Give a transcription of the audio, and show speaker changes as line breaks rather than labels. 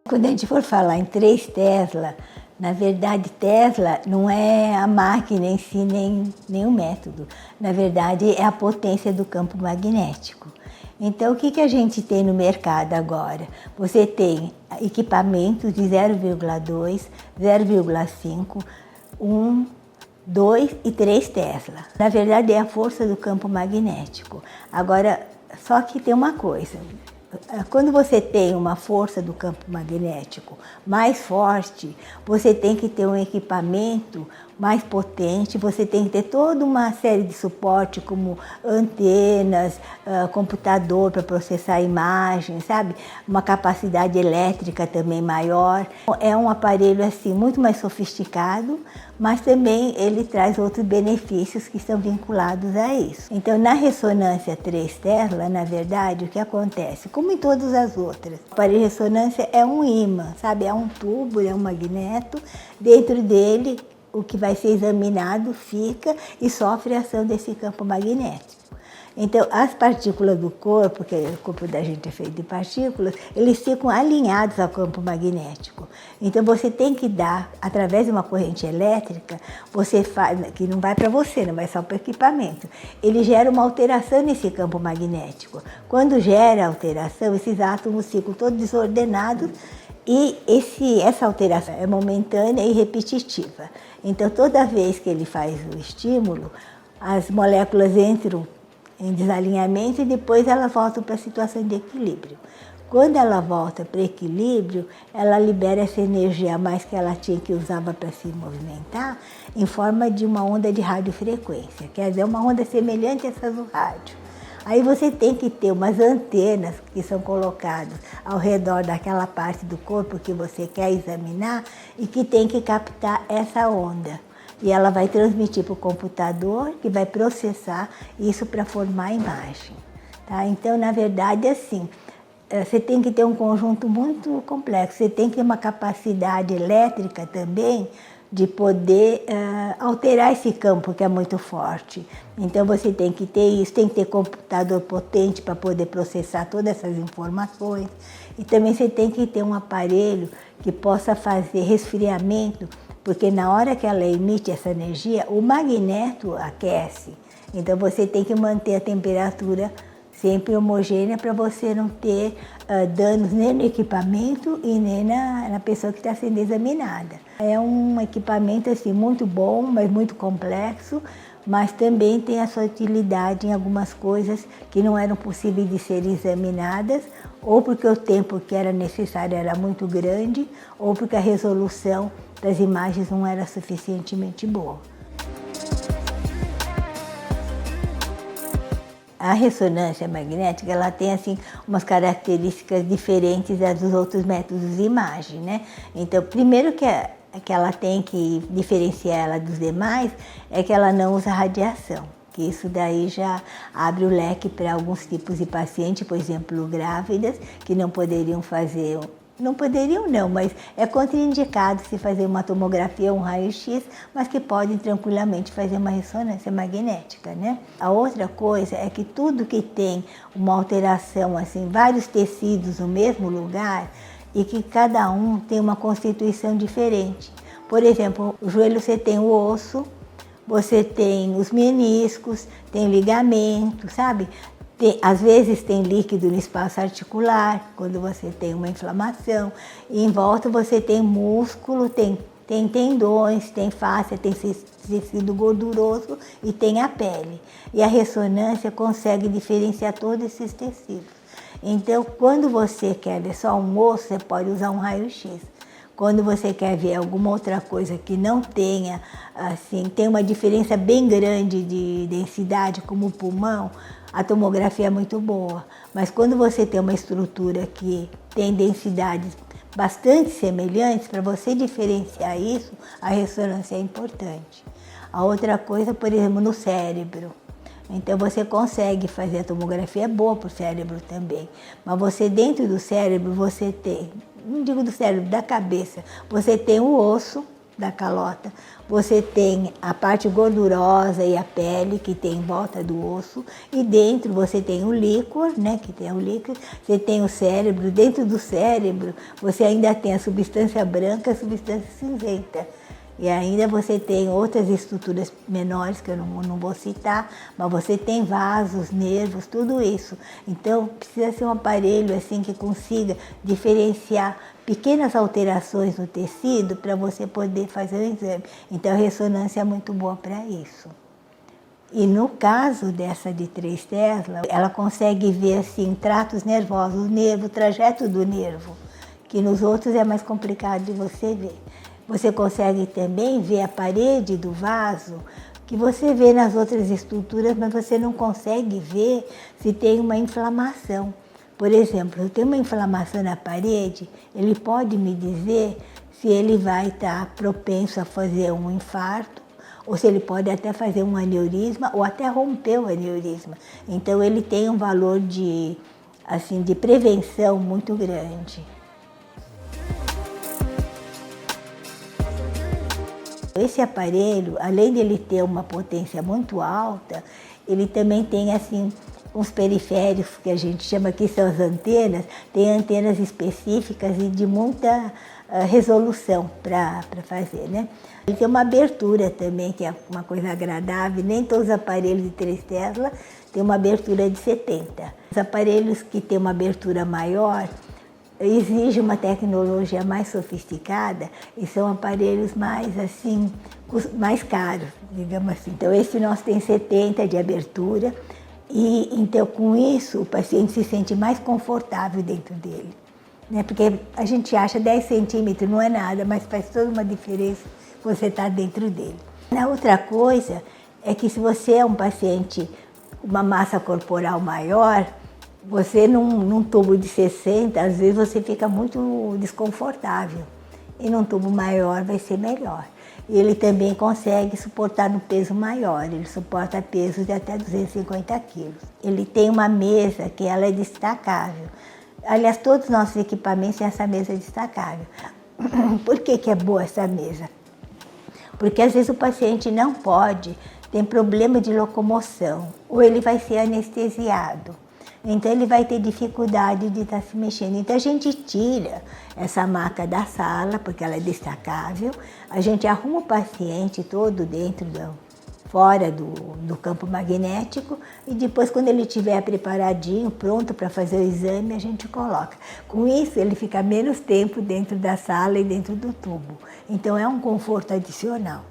Quando a gente for falar em 3 Tesla, na verdade Tesla não é a máquina em si, nem o método. Na verdade é a potência do campo magnético. Então o que a gente tem no mercado agora? Você tem equipamentos de 0,2, 0,5, 1, 2 e 3 Tesla. Na verdade é a força do campo magnético. Agora, só que tem uma coisa. Quando você tem uma força do campo magnético mais forte, você tem que ter um equipamento mais potente, você tem que ter toda uma série de suporte, como antenas, computador para processar imagens, sabe? Uma capacidade elétrica também maior. É um aparelho assim muito mais sofisticado, mas também ele traz outros benefícios que estão vinculados a isso. Então, na ressonância 3 Tesla, na verdade, o que acontece? Como em todas as outras, o aparelho de ressonância é um ímã, sabe? É um tubo, é um magneto, dentro dele o que vai ser examinado fica e sofre a ação desse campo magnético. Então, as partículas do corpo, que o corpo da gente é feito de partículas, eles ficam alinhados ao campo magnético. Então, você tem que dar, através de uma corrente elétrica, você faz, que não vai para você, não vai só para o equipamento, ele gera uma alteração nesse campo magnético. Quando gera alteração, esses átomos ficam todos desordenados e essa alteração é momentânea e repetitiva. Então, toda vez que ele faz o estímulo, as moléculas entram em desalinhamento e depois ela volta para a situação de equilíbrio. Quando ela volta para equilíbrio, ela libera essa energia a mais que ela tinha, que usava para se movimentar, em forma de uma onda de radiofrequência, quer dizer, uma onda semelhante a essa do rádio. Aí você tem que ter umas antenas que são colocadas ao redor daquela parte do corpo que você quer examinar e que tem que captar essa onda. E ela vai transmitir para o computador, que vai processar isso para formar a imagem. Tá? Então, na verdade, assim, você tem que ter um conjunto muito complexo. Você tem que ter uma capacidade elétrica também de poder alterar esse campo que é muito forte. Então você tem que ter isso, tem que ter computador potente para poder processar todas essas informações. E também você tem que ter um aparelho que possa fazer resfriamento, porque na hora que ela emite essa energia, o magneto aquece. Então você tem que manter a temperatura sempre homogênea para você não ter danos nem no equipamento e nem na pessoa que está sendo examinada. É um equipamento assim, muito bom, mas muito complexo, mas também tem a sua utilidade em algumas coisas que não eram possíveis de serem examinadas, ou porque o tempo que era necessário era muito grande, ou porque a resolução das imagens não era suficientemente boa. A ressonância magnética, ela tem assim umas características diferentes das dos outros métodos de imagem, né? Então, primeiro que ela tem que diferenciar ela dos demais é que ela não usa radiação, que isso daí já abre o leque para alguns tipos de pacientes, por exemplo, grávidas, que não poderiam fazer. Não poderiam não, mas é contraindicado se fazer uma tomografia ou um raio-x, mas que podem tranquilamente fazer uma ressonância magnética, né? A outra coisa é que tudo que tem uma alteração, assim, vários tecidos no mesmo lugar e que cada um tem uma constituição diferente. Por exemplo, o joelho você tem o osso, você tem os meniscos, tem ligamento, sabe? Às vezes tem líquido no espaço articular, quando você tem uma inflamação. E em volta você tem músculo, tem tendões, tem fáscia, tem tecido gorduroso e tem a pele. E a ressonância consegue diferenciar todos esses tecidos. Então, quando você quer ver só um osso, você pode usar um raio-x. Quando você quer ver alguma outra coisa que não tenha, assim, tem uma diferença bem grande de densidade, como o pulmão, a tomografia é muito boa. Mas quando você tem uma estrutura que tem densidades bastante semelhantes, para você diferenciar isso, a ressonância é importante. A outra coisa, por exemplo, no cérebro. Então você consegue fazer a tomografia, é boa para o cérebro também. Mas você, dentro do cérebro, você tem, não digo do cérebro, da cabeça, você tem o osso, da calota, você tem a parte gordurosa e a pele que tem em volta do osso, e dentro você tem o líquor, né, que tem o líquido, você tem o cérebro, dentro do cérebro você ainda tem a substância branca e a substância cinzenta. E ainda você tem outras estruturas menores, que eu não vou citar, mas você tem vasos, nervos, tudo isso. Então, precisa ser um aparelho assim que consiga diferenciar pequenas alterações no tecido para você poder fazer o exame. Então, a ressonância é muito boa para isso. E no caso dessa de 3 Tesla, ela consegue ver assim, tratos nervosos, o nervo, o trajeto do nervo, que nos outros é mais complicado de você ver. Você consegue também ver a parede do vaso, que você vê nas outras estruturas, mas você não consegue ver se tem uma inflamação. Por exemplo, se tem uma inflamação na parede, ele pode me dizer se ele vai estar propenso a fazer um infarto, ou se ele pode até fazer um aneurisma, ou até romper o aneurisma. Então ele tem um valor de prevenção muito grande. Esse aparelho, além de ele ter uma potência muito alta, ele também tem assim uns periféricos que a gente chama aqui são as antenas, tem antenas específicas e de muita resolução para fazer, né? Ele tem uma abertura também, que é uma coisa agradável, nem todos os aparelhos de 3 Tesla têm uma abertura de 70. Os aparelhos que têm uma abertura maior exige uma tecnologia mais sofisticada e são aparelhos mais caros, digamos assim. Então esse nosso tem 70 de abertura e então com isso o paciente se sente mais confortável dentro dele, né? Porque a gente acha 10 centímetros não é nada, mas faz toda uma diferença você estar dentro dele. A outra coisa é que se você é um paciente com uma massa corporal maior, você num tubo de 60, às vezes você fica muito desconfortável. E num tubo maior vai ser melhor. E ele também consegue suportar no peso maior, ele suporta pesos de até 250 quilos. Ele tem uma mesa que ela é destacável. Aliás, todos os nossos equipamentos têm essa mesa destacável. Por que é boa essa mesa? Porque às vezes o paciente não pode, tem problema de locomoção, ou ele vai ser anestesiado. Então ele vai ter dificuldade de estar se mexendo. Então a gente tira essa maca da sala, porque ela é destacável, a gente arruma o paciente todo fora do campo magnético e depois quando ele estiver preparadinho, pronto para fazer o exame, a gente coloca. Com isso ele fica menos tempo dentro da sala e dentro do tubo. Então é um conforto adicional.